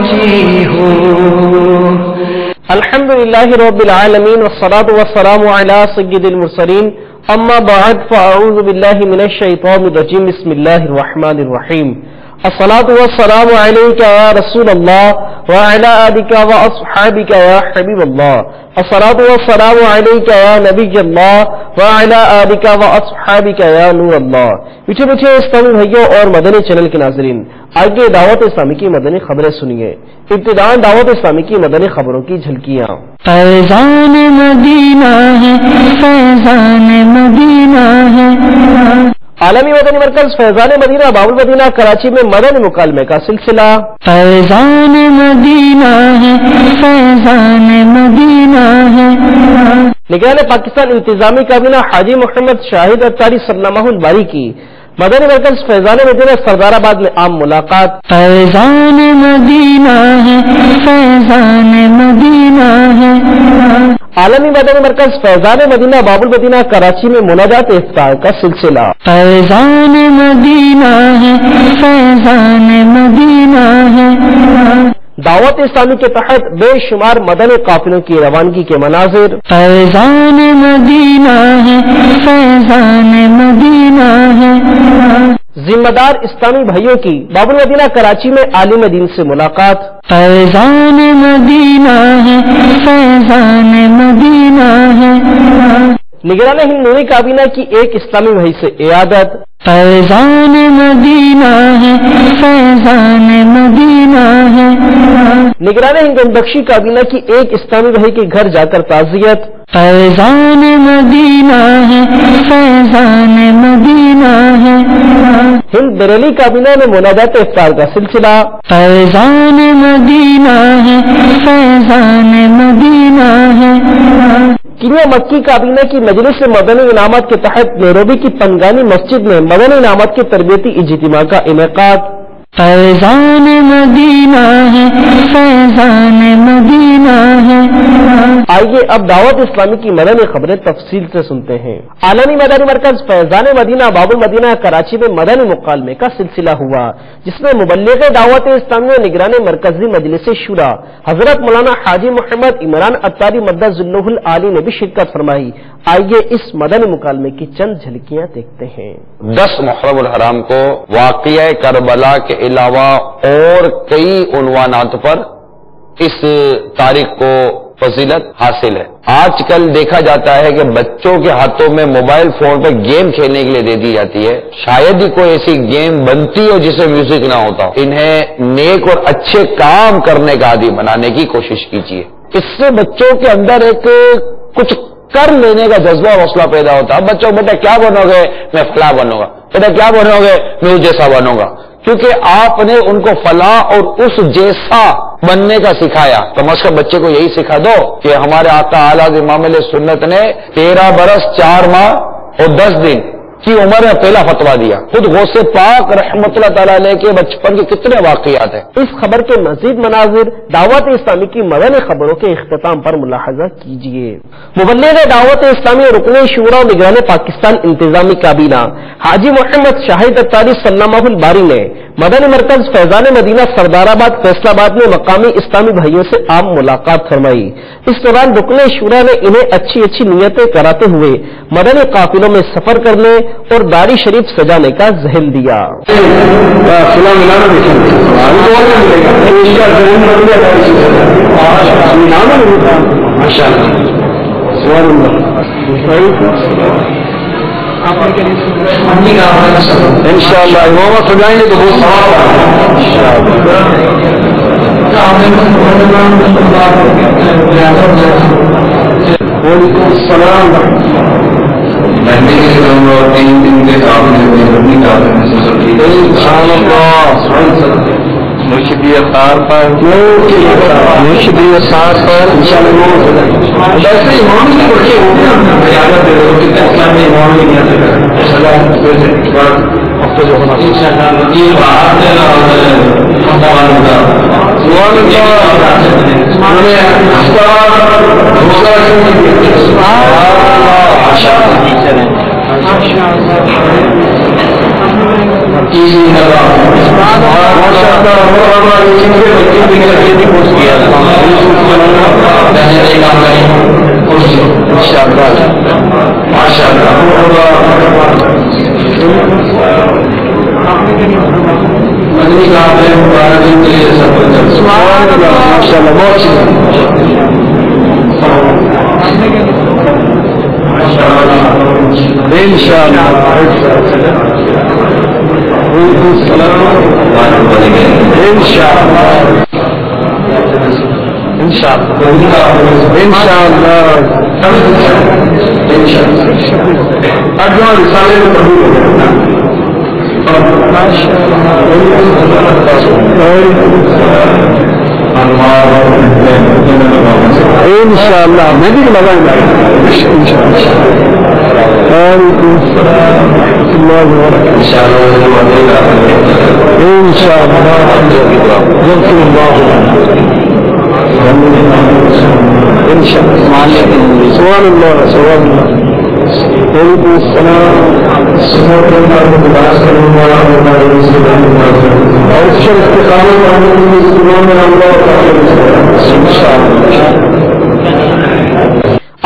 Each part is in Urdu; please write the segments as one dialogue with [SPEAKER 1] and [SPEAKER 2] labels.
[SPEAKER 1] خوشی ہو.
[SPEAKER 2] الحمدللہ رب العالمین والصلاة والسلام علی سید المرسلین اما بعد فاعوذ باللہ من الشیطان الرجیم بسم اللہ الرحمن الرحیم. الصلاة والسلام علیک یا رسول اللہ وعلی آلک واصحابک یا حبیب اللہ. الصلاة والسلام علیک یا نبی اللہ وعلی آلک واصحابک یا نور اللہ. پیچھے پیچھے اسلامی بھائیوں اور مدنی چینل کے ناظرین، آگے دعوت اسلامی کی مدنی خبریں سنیے. ابتداء دعوت اسلامی کی مدنی خبروں کی جھلکیاں.
[SPEAKER 1] فیضان مدینہ ہے، فیضان مدینہ ہے.
[SPEAKER 2] عالمی مدنی مرکز فیضان مدینہ باب المدینہ کراچی میں مدنی مکالمے کا سلسلہ.
[SPEAKER 1] فیضان مدینہ ہے، فیضان مدینہ ہے.
[SPEAKER 2] نگران پاکستان انتظامی کابینہ حاجی محمد شاہد اتاری سلامہ الباری کی مدنی مرکز فیضان مدینہ سردار آباد میں عام ملاقات.
[SPEAKER 1] فیضان مدینہ ہے، فیضان مدینہ ہے.
[SPEAKER 2] عالمی مدنی مرکز فیضان مدینہ باب المدینہ کراچی میں مناجات افطار کا سلسلہ.
[SPEAKER 1] فیضان مدینہ ہے، فیضان مدینہ ہے.
[SPEAKER 2] دعوت اسلامی کے تحت بے شمار مدنی قافلوں کی روانگی کے مناظر.
[SPEAKER 1] فیضان مدینہ ہے، فیضان مدینہ ہے.
[SPEAKER 2] ذمہ دار اسلامی بھائیوں کی باب المدینہ کراچی میں عالم دین سے ملاقات.
[SPEAKER 1] فیضان مدینہ ہے، فیضان مدینہ ہے.
[SPEAKER 2] نگران ہند نوری کابینہ کی ایک اسلامی بھائی سے عیادت.
[SPEAKER 1] فیضان مدینہ ہے، فیضان مدینہ ہے.
[SPEAKER 2] نگران ہند بخشی کابینہ کی ایک اسلامی بھائی کے گھر جا کر تعزیت.
[SPEAKER 1] فیضان مدینہ ہے، فیضان مدینہ ہے.
[SPEAKER 2] ہند بریلی کابینہ میں مناجات افطار کا سلسلہ.
[SPEAKER 1] فیضان مدینہ ہے، فیضان مدینہ ہے.
[SPEAKER 2] کینیا مکی کابینہ کی مجلس مدنی انعامات کے تحت نیروبی کی پنگانی مسجد میں مدنی انعامات کے تربیتی اجتماع کا انعقاد.
[SPEAKER 1] فیضان مدینہ ہے، فیضان مدینہ ہے.
[SPEAKER 2] آئیے اب دعوت اسلامی کی مدنی خبریں تفصیل سے سنتے ہیں. عالمی مدنی مرکز فیضان مدینہ باب المدینہ کراچی میں مدنی مکالمے کا سلسلہ ہوا، جس میں مبلغ دعوت اسلامی و نگران مرکزی مجلس شورا حضرت مولانا حاجی محمد عمران اتاری مدد اللہ العالی نے بھی شرکت فرمائی. آئیے اس مدنی مکالمے کی چند جھلکیاں دیکھتے ہیں.
[SPEAKER 3] 10 محرم الحرام کو واقعہ کربلا کے علاوہ اور کئی عنوانات پر اس تاریخ کو فضیلت حاصل ہے. آج کل دیکھا جاتا ہے کہ بچوں کے ہاتھوں میں موبائل فون پہ گیم کھیلنے کے لیے دے دی جاتی ہے. شاید ہی کوئی ایسی گیم بنتی ہو جسے میوزک نہ ہوتا ہو. انہیں نیک اور اچھے کام کرنے کا عادی بنانے کی کوشش کیجیے. اس سے بچوں کے اندر ایک کچھ کر لینے کا جذبہ اور حوصلہ پیدا ہوتا ہے. بچوں بیٹا کیا بنو گے؟ میں فلاں بنوں گا. بیٹا کیا بنو گے؟ میں اس جیسا بنوں گا. کیونکہ آپ نے ان کو فلاں اور اس جیسا بننے کا سکھایا. کم از کم بچے کو یہی سکھا دو کہ ہمارے آقا اعلیٰ امام علیہ سنت نے 13 برس 4 ماہ اور 10 دن کی عمر میں پہلا فتویٰ دیا. خود غوث پاک رحمت اللہ تعالیٰ علیہ کے بچپن کے کتنے واقعات ہیں.
[SPEAKER 2] اس خبر کے مزید مناظر دعوت اسلامی کی مدنی خبروں کے اختتام پر ملاحظہ کیجیے. مبلغ دعوت اسلامی اور رکن شورا و نگران پاکستان انتظامی کابینہ حاجی محمد شاہد اتاری سلامہ الباری نے مدنی مرکز فیضان مدینہ سردار آباد فیصل آباد میں مقامی اسلامی بھائیوں سے عام ملاقات فرمائی. اس دوران رکن شورا نے انہیں اچھی اچھی نیتیں کراتے ہوئے مدنی قافلوں میں سفر کرنے اور داڑھی شریف سجانے کا ذہن دیا.
[SPEAKER 3] انشاءاللہ امام سجائیں گے تو بہت وعلیکم السلام. مرشدی اثار پر
[SPEAKER 1] انشاءاللہ میں بھی لگاؤں گا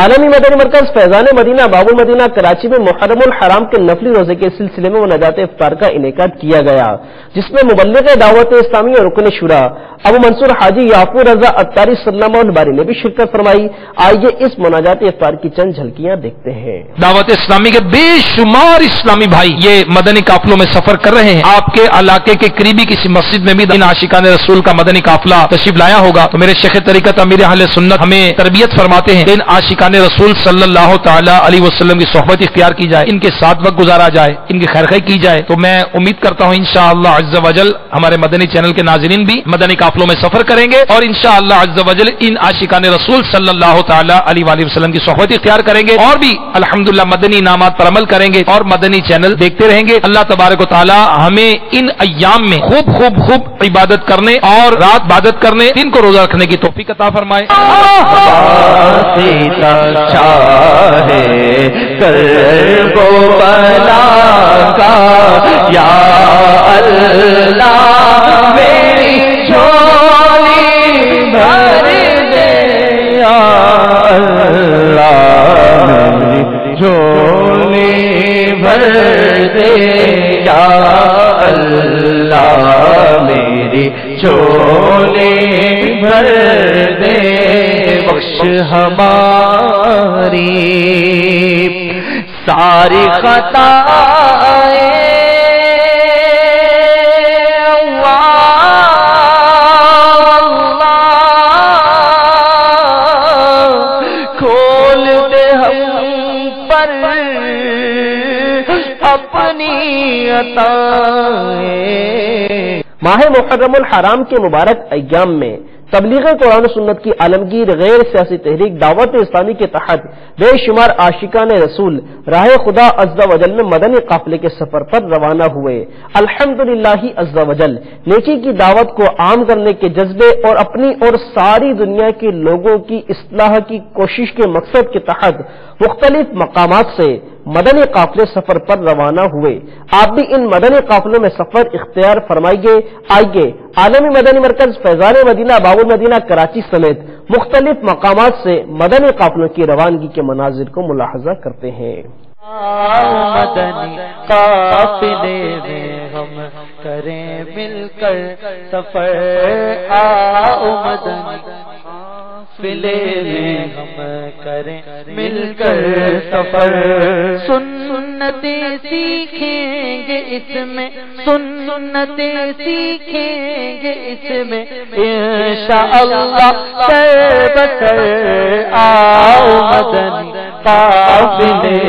[SPEAKER 2] عالمی مدنی مرکز فیضان مدینہ باب المدینہ کراچی میں محرم الحرام کے نفلی روزے کے سلسلے میں مناجات افطار کا انعقاد کیا گیا، جس میں مبلغ دعوت اسلامی اور رکن شورا ابو منصور حاجی یعقوب رضا اتاری سلمہ الباری نے بھی شرکت فرمائی۔ آئیے اس مناجات افطار کی چند جھلکیاں دیکھتے ہیں۔
[SPEAKER 4] دعوت اسلامی کے بے شمار اسلامی بھائی یہ مدنی قافلوں میں سفر کر رہے ہیں۔ آپ کے علاقے کے قریبی کسی مسجد میں بھی ان عاشقان رسول کا مدنی قافلہ تشریف لایا ہوگا تو میرے شیخ طریقت امیر اہل سنت ہمیں تربیت فرماتے ہیں کہ ان عاشقان رسول صلی اللہ تعالی علیہ وسلم کی صحبت اختیار کی جائے، ان کے ساتھ وقت گزارا جائے، ان کی خیر خواہی کی جائے۔ تو میں امید کرتا ہوں انشاءاللہ عز وجل ہمارے مدنی چینل کے ناظرین بھی مدنی قافلوں میں سفر کریں گے اور انشاءاللہ عز وجل ان عاشقان رسول صلی اللہ تعالی علیہ وآلہ وسلم کی صحبت اختیار کریں گے اور بھی الحمدللہ مدنی انعامات پر عمل کریں گے اور مدنی چینل دیکھتے رہیں گے۔ اللہ تبارک و تعالی ہمیں ان ایام میں خوب عبادت کرنے اور رات عبادت کرنے، دن کو روزہ رکھنے کی توفیق عطا فرمائے۔
[SPEAKER 1] یا اللہ میری جھولی بھر دے، یا اللہ میری جھولی بھر دے، یا اللہ میری جھولی بھر دے، بخش ہماری ساری خطائیں، کھول دے ہم پر اپنی عطائیں۔
[SPEAKER 2] ماہ محرم الحرام کے مبارک ایام میں تبلیغ قرآن و سنت کی عالمگیر غیر سیاسی تحریک دعوت اسلامی کے تحت بے شمار عاشقان رسول راہ خدا عز و جل میں مدنی قافلے کے سفر پر روانہ ہوئے۔ الحمدللہ عز و جل نیکی کی دعوت کو عام کرنے کے جذبے اور اپنی اور ساری دنیا کے لوگوں کی اصلاح کی کوشش کے مقصد کے تحت مختلف مقامات سے مدنی قافلے سفر پر روانہ ہوئے۔ آپ بھی ان مدنی قافلوں میں سفر اختیار فرمائیے۔ آئیے عالمی مدنی مرکز فیضان مدینہ باب المدینہ کراچی سمیت مختلف مقامات سے مدنی قافلوں کی روانگی کے مناظر کو ملاحظہ کرتے ہیں۔
[SPEAKER 1] مدنی قافلے میں ہم کریں مل کر سفر، آؤ مدنی قافلے میں ہم کریں مل کر سفر، سنتیں سیکھیں گے اس میں، سنتیں سیکھیں گے اس میں انشاءاللہ سر بسر، آؤ مدنی قافلے میں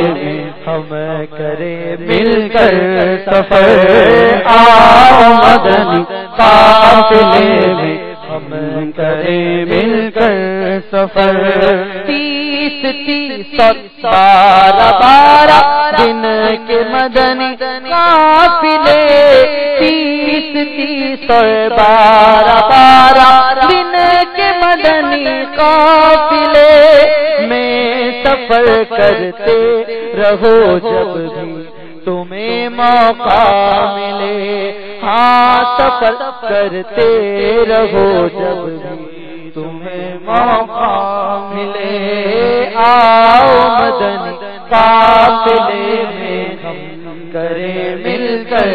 [SPEAKER 1] ہم کریں مل کر سفر، آؤ مدنی قافلے میں ہم کریں مل کر سفر، 30 12 دن کے مدنی قافلے، 30 12 دن کے مدنی قافلے میں سفر کرتے رہو جب بھی تمہیں موقع ملے، ہاں سفر کرتے رہو جب بھی تمہیں موقع ملے، آؤ مدنی قافلے میں ہم کریں مل کر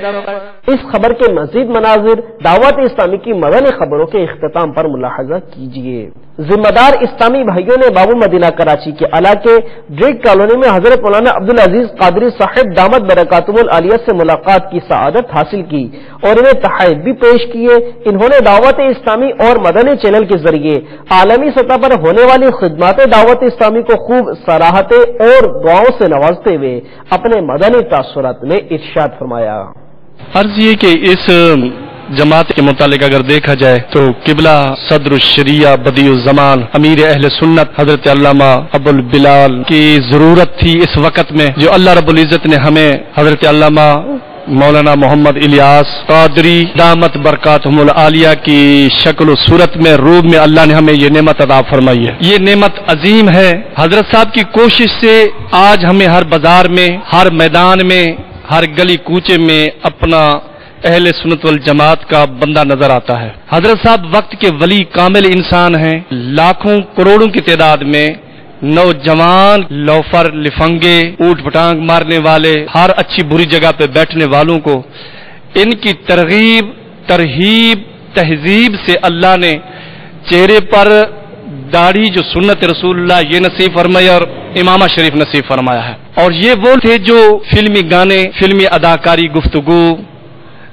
[SPEAKER 1] سفر۔
[SPEAKER 2] اس خبر کے مزید مناظر دعوت اسلامی کی مدنی خبروں کے اختتام پر ملاحظہ کیجیے۔ ذمہ دار اسلامی بھائیوں نے بابو مدینہ کراچی کے علاقے ڈریگ کالونی میں حضرت مولانا عبدالعزیز قادری صاحب دامت برکاتہم العالیہ سے ملاقات کی سعادت حاصل کی اور انہیں تحائف بھی پیش کیے۔ انہوں نے دعوت اسلامی اور مدنی چینل کے ذریعے عالمی سطح پر ہونے والی خدمات دعوت اسلامی کو خوب سراہتے اور دعاؤں سے نوازتے ہوئے اپنے مدنی تاثرات میں ارشاد فرمایا۔
[SPEAKER 5] عرض یہ کہ اس جماعت کے متعلق اگر دیکھا جائے تو قبلہ صدر الشریعہ بدیع الزمان امیر اہل سنت حضرت علامہ ابو البلال کی ضرورت تھی اس وقت میں، جو اللہ رب العزت نے ہمیں حضرت علامہ مولانا محمد الیاس قادری دامت برکاتہم العالیہ کی شکل و صورت میں روح میں اللہ نے ہمیں یہ نعمت عطا فرمائی ہے۔ یہ نعمت عظیم ہے۔ حضرت صاحب کی کوشش سے آج ہمیں ہر بازار میں، ہر میدان میں، ہر گلی کوچے میں اپنا اہل سنت والجماعت کا بندہ نظر آتا ہے۔ حضرت صاحب وقت کے ولی کامل انسان ہیں۔ لاکھوں کروڑوں کی تعداد میں نوجوان لوفر لفنگے اوٹ پٹانگ مارنے والے ہر اچھی بری جگہ پہ بیٹھنے والوں کو ان کی ترہیب تہذیب سے اللہ نے چہرے پر داڑھی جو سنت رسول اللہ یہ نصیب فرمایا اور امامہ شریف نصیب فرمایا ہے۔ اور یہ وہ تھے جو فلمی گانے، فلمی اداکاری، گفتگو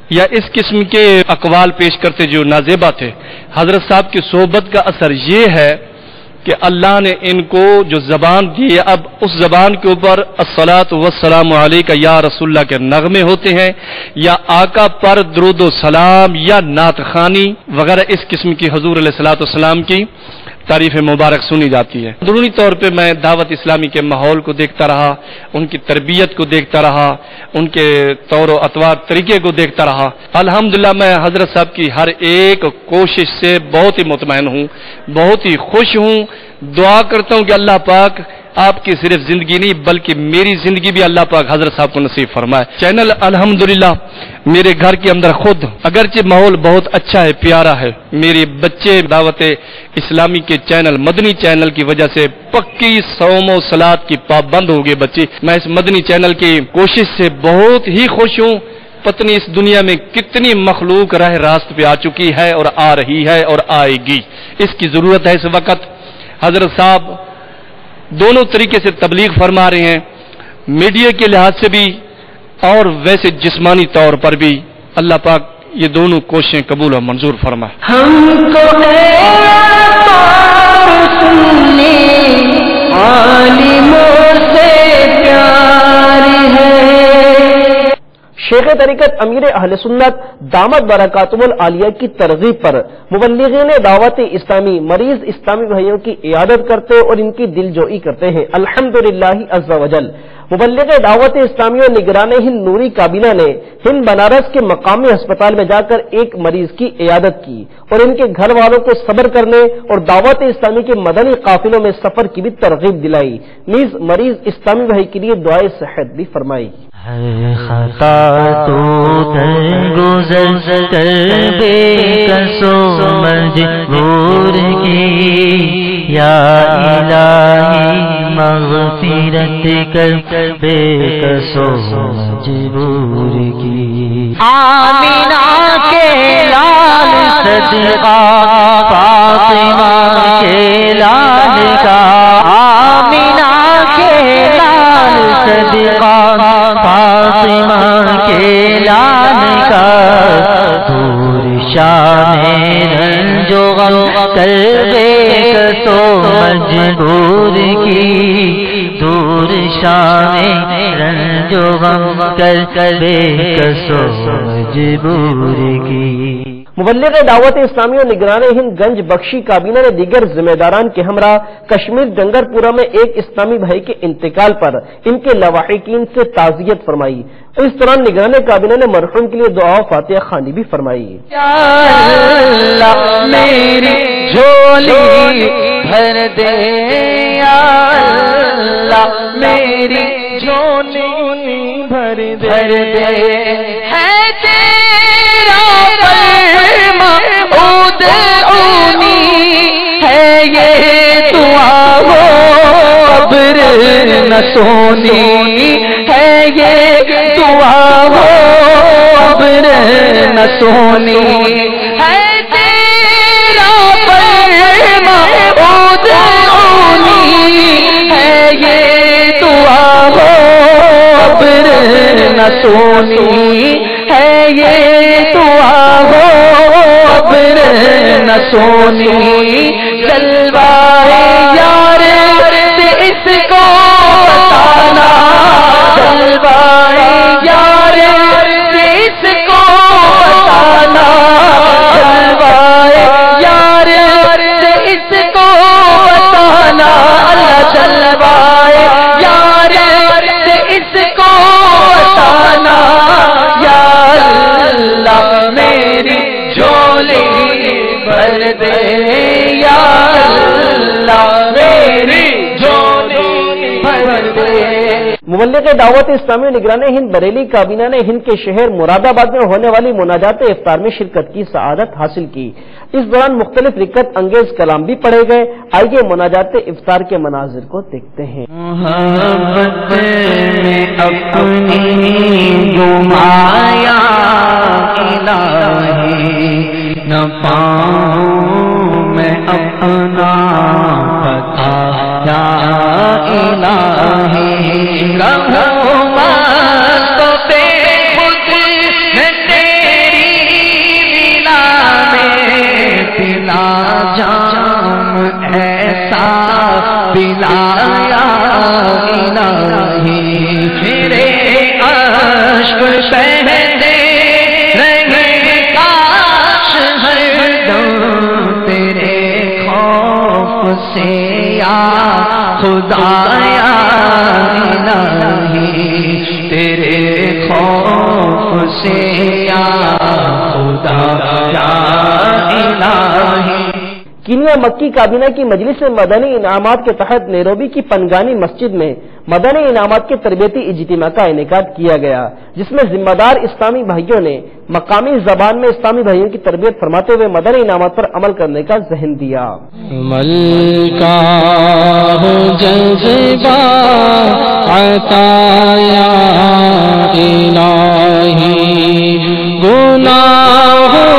[SPEAKER 5] یا اس قسم کے اقوال پیش کرتے جو نازیبا تھے۔ حضرت صاحب کی صحبت کا اثر یہ ہے کہ اللہ نے ان کو جو زبان دی ہے، اب اس زبان کے اوپر الصلاۃ والسلام علیک یا رسول اللہ کے نغمے ہوتے ہیں، یا آقا پر درود و سلام یا نعت خوانی وغیرہ اس قسم کی حضور علیہ الصلوۃ والسلام کی تعریف مبارک سنی جاتی ہے۔ اندرونی طور پہ میں دعوت اسلامی کے ماحول کو دیکھتا رہا، ان کی تربیت کو دیکھتا رہا، ان کے طور و اطوار طریقے کو دیکھتا رہا۔ الحمدللہ میں حضرت صاحب کی ہر ایک کوشش سے بہت ہی مطمئن ہوں، بہت ہی خوش ہوں۔ دعا کرتا ہوں کہ اللہ پاک آپ کی صرف زندگی نہیں بلکہ میری زندگی بھی اللہ پاک حضرت صاحب کو نصیب فرمائے۔ چینل الحمدللہ میرے گھر کے اندر خود اگرچہ ماحول بہت اچھا ہے، پیارا ہے، میرے بچے دعوت اسلامی کے چینل مدنی چینل کی وجہ سے پکی صوم و صلات کی پابند ہو گئے بچے۔ میں اس مدنی چینل کی کوشش سے بہت ہی خوش ہوں۔ پتنی اس دنیا میں کتنی مخلوق راہ راست پہ آ چکی ہے اور آ رہی ہے اور آئے گی، اس کی ضرورت ہے اس وقت۔ حضرت صاحب دونوں طریقے سے تبلیغ فرما رہے ہیں، میڈیا کے لحاظ سے بھی اور ویسے جسمانی طور پر بھی۔ اللہ پاک یہ دونوں کوششیں قبول و منظور فرمائے۔
[SPEAKER 1] ہم کو سننے عالموں سے پیار ہے۔
[SPEAKER 2] شیخ طریقت امیر اہل سنت دامت برکاتہم العالیہ کی ترغیب پر مبلغین دعوت اسلامی مریض اسلامی بھائیوں کی عیادت کرتے اور ان کی دل جوئی کرتے ہیں۔ الحمدللہ عز وجل مبلغ دعوت اسلامی اور نگران ہند نوری کابینہ نے ہند بنارس کے مقامی ہسپتال میں جا کر ایک مریض کی عیادت کی اور ان کے گھر والوں کو صبر کرنے اور دعوت اسلامی کے مدنی قافلوں میں سفر کی بھی ترغیب دلائی، نیز مریض اسلامی بھائی کے لیے دعائے صحت بھی فرمائی۔
[SPEAKER 1] ہر خطا تو درگزر کر بے کسو مجبور کی، یا الہی مغفرت کر بے کسو مجبور کی۔ آمینہ کے لال صدقہ فاطمہ کے لال کا، آمینہ کے لال صدقہ فاطمہ کے لال کا، دور شان رنج و غم کر بے کسو مجبور کی، دور شان رنج و غم کر بے کسو مجبور کی۔
[SPEAKER 2] مبلغ دعوت اسلامی اور نگران ہند گنج بخشی کابینہ نے دیگر ذمہ داران کے ہمراہ کشمیر ڈنگر پورہ میں ایک اسلامی بھائی کے انتقال پر ان کے لواحقین سے تعزیت فرمائی۔ اس دوران نگران کابینہ نے مرحوم کے لیے دعا و فاتحہ خوانی بھی فرمائی۔
[SPEAKER 1] یا اللہ میری جھولی بھر دے، یا اللہ میری جھولی بھر دے، ہے تیرا یہ دعا ہو ابر نہ سونی ہے یہ دعا ہو ابر نہ سونی ہے تیرا فرما ادعونی ہے یہ دعا ہو ابر نہ سونی ہے یہ دعا ہو ابر نہ سونی جلوائے یار سے اس کو بتانا جلوائے یار سے اس کو بتانا جلوائے یار سے اس کو بتانا اللہ جلوائے یار سے اس کو بتانا یا اللہ میری جھولی بھر دے یا اللہ میری جھولی بھر دے۔
[SPEAKER 2] مبلغ دعوت اسلامی نگران ہند بریلی کابینہ نے ہند کے شہر مراد آباد میں ہونے والی مناجات افطار میں شرکت کی سعادت حاصل کی۔ اس دوران مختلف رکت انگیز کلام بھی پڑھے گئے۔ آئیے مناجات افطار کے مناظر کو دیکھتے ہیں۔
[SPEAKER 1] محبت میں اپنی گمایا الہی نہ پاؤں میں اپنا پتا یا الہی کہوں مست پہ خود میں تیری ملا میں پلا جام ایسا پلایا الہی میرے عشق بہتے رہے کاش ہر دم تیرے خوف سے یا خدایا الہی تیرے خوف سے یا خدایا الہی۔
[SPEAKER 2] کینیا مکی کابینہ کی مجلس مدنی انعامات کے تحت نیروبی کی پنگانی مسجد میں مدنی انعامات کے تربیتی اجتماع کا انعقاد کیا گیا، جس میں ذمہ دار اسلامی بھائیوں نے مقامی زبان میں اسلامی بھائیوں کی تربیت فرماتے ہوئے مدنی انعامات پر عمل کرنے کا ذہن دیا۔
[SPEAKER 1] ملکہ ہو جذبہ عطایا الہی گناہوں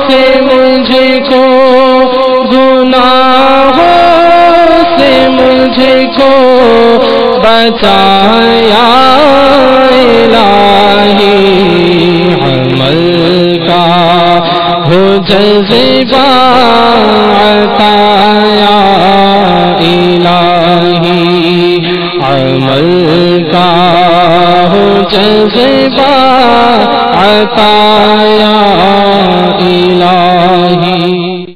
[SPEAKER 1] سے مجھ کو گناہوں سے مجھ کو بچایا الہی عمل کا ہو جذبہ عطایا الہی عمل کا ہو جذبہ عطایا الہی۔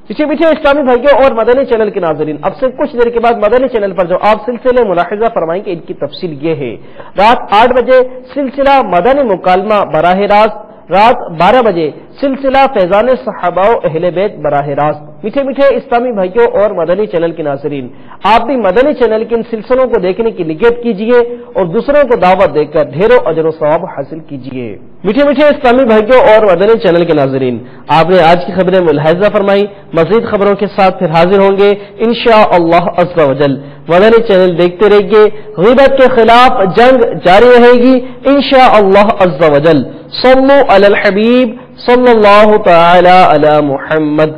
[SPEAKER 2] پیچھے پیچھے اسلامی بھائیوں اور مدنی چینل کے ناظرین، اب سے کچھ دیر کے بعد مدنی چینل پر جو آپ سلسلے ملاحظہ فرمائیں گے ان کی تفصیل یہ ہے۔ رات 8 بجے سلسلہ مدنی مکالمہ براہ راست، رات 12 بجے سلسلہ فیضان صحابہ و اہل بیت براہ راست۔ میٹھے میٹھے اسلامی بھائیوں اور مدنی چینل کے ناظرین، آپ بھی مدنی چینل کے ان سلسلوں کو دیکھنے کی نگہت کیجیے اور دوسروں کو دعوت دے کر ڈھیروں اجر و ثواب حاصل کیجیے۔ میٹھے میٹھے اسلامی بھائیوں اور مدنی چینل کے ناظرین، آپ نے آج کی خبریں ملاحظہ فرمائی، مزید خبروں کے ساتھ پھر حاضر ہوں گے انشاءاللہ عز و جل۔ مدنی چینل دیکھتے رہیے، غیبت کے خلاف جنگ جاری رہے گی انشاءاللہ عز و جل۔ صلو علی الحبیب صلی اللہ تعالی علی محمد۔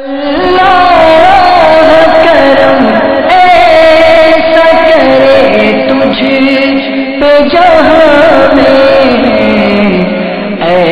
[SPEAKER 1] اللہ کرم ایسا کرے تجھ پہ جہاں میں اے